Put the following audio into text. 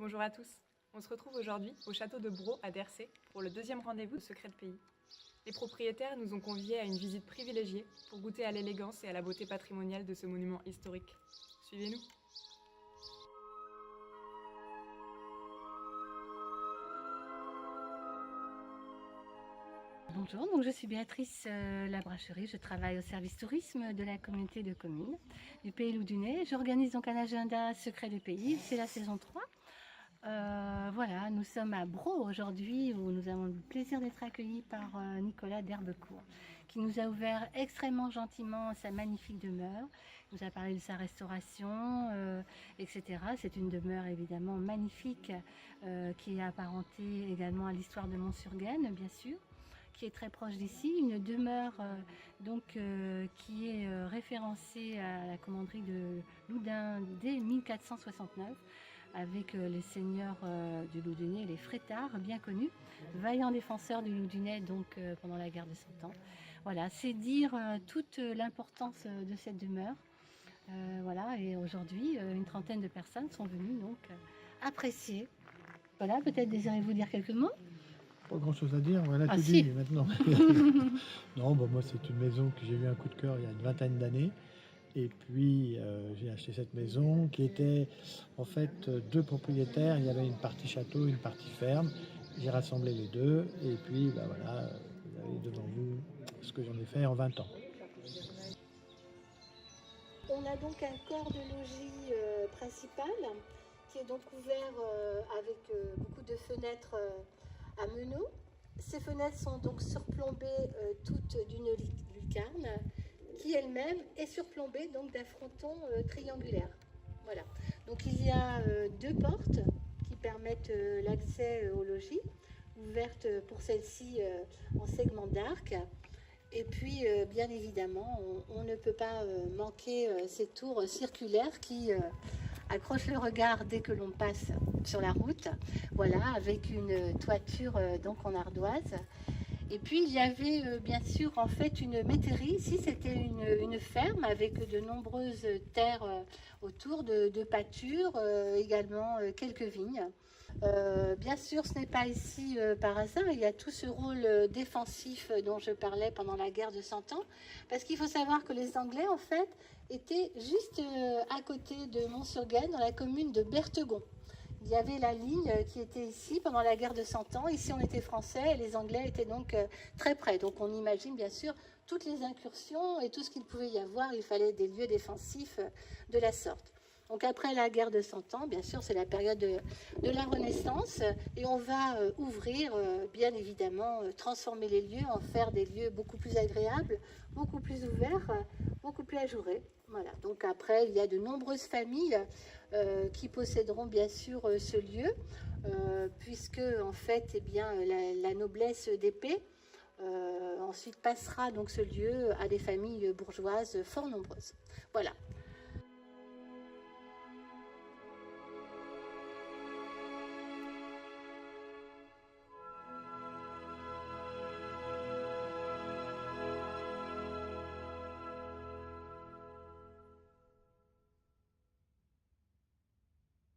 Bonjour à tous. On se retrouve aujourd'hui au château de Braud à Dersay pour le deuxième rendez-vous de Secrets de Pays. Les propriétaires nous ont conviés à une visite privilégiée pour goûter à l'élégance et à la beauté patrimoniale de ce monument historique. Suivez-nous. Bonjour, donc je suis Béatrice Labracherie, je travaille au service tourisme de la communauté de communes du Pays Loudunais. J'organise donc un agenda Secrets de Pays, c'est la saison 3. Voilà, nous sommes à Braud aujourd'hui où nous avons le plaisir d'être accueillis par Nicolas d'Herbecourt qui nous a ouvert extrêmement gentiment sa magnifique demeure. Il nous a parlé de sa restauration, etc. C'est une demeure évidemment magnifique qui est apparentée également à l'histoire de Mont-sur-Gaine, bien sûr, qui est très proche d'ici, une demeure qui est référencée à la commanderie de Loudun dès 1469 avec les seigneurs du Loudunais, les Frétards, bien connus, vaillants défenseurs du Loudunais donc pendant la guerre de Cent Ans. Voilà, c'est dire toute l'importance de cette demeure. Voilà, et aujourd'hui, une trentaine de personnes sont venues donc apprécier. Voilà, peut-être désirez-vous dire quelques mots ? Pas grand chose à dire, voilà tout si. dit maintenant. Non, bon, moi c'est une maison que j'ai eu un coup de cœur il y a une vingtaine d'années. Et puis j'ai acheté cette maison qui était en fait deux propriétaires. Il y avait une partie château, une partie ferme. J'ai rassemblé les deux et puis voilà, vous avez devant vous ce que j'en ai fait en 20 ans. On a donc un corps de logis principal qui est donc ouvert avec beaucoup de fenêtres à meneaux. Ces fenêtres sont donc surplombées toutes d'une lucarne qui elle-même est surplombée donc d'un fronton triangulaire. Voilà. Donc il y a deux portes qui permettent l'accès au logis, ouvertes pour celle-ci en segment d'arc. Et puis, bien évidemment, on ne peut pas manquer ces tours circulaires qui accrochent le regard dès que l'on passe sur la route. Voilà, avec une toiture donc en ardoise. Et puis, il y avait bien sûr en fait une métairie. Ici, c'était une ferme avec de nombreuses terres autour de pâtures, également quelques vignes. Bien sûr, ce n'est pas ici par hasard. Il y a tout ce rôle défensif dont je parlais pendant la guerre de Cent Ans. Parce qu'il faut savoir que les Anglais, en fait, étaient juste à côté de Mont-sur-Gaine, dans la commune de Berthegon. Il y avait la ligne qui était ici pendant la guerre de Cent Ans. Ici, on était français et les Anglais étaient donc très près. Donc, on imagine bien sûr toutes les incursions et tout ce qu'il pouvait y avoir. Il fallait des lieux défensifs de la sorte. Donc après la guerre de Cent Ans, bien sûr, c'est la période de la Renaissance et on va ouvrir, bien évidemment, transformer les lieux, en faire des lieux beaucoup plus agréables, beaucoup plus ouverts, beaucoup plus ajourés. Voilà. Donc après, il y a de nombreuses familles qui posséderont bien sûr ce lieu, puisque en fait, eh bien, la noblesse d'épée ensuite passera donc ce lieu à des familles bourgeoises fort nombreuses. Voilà.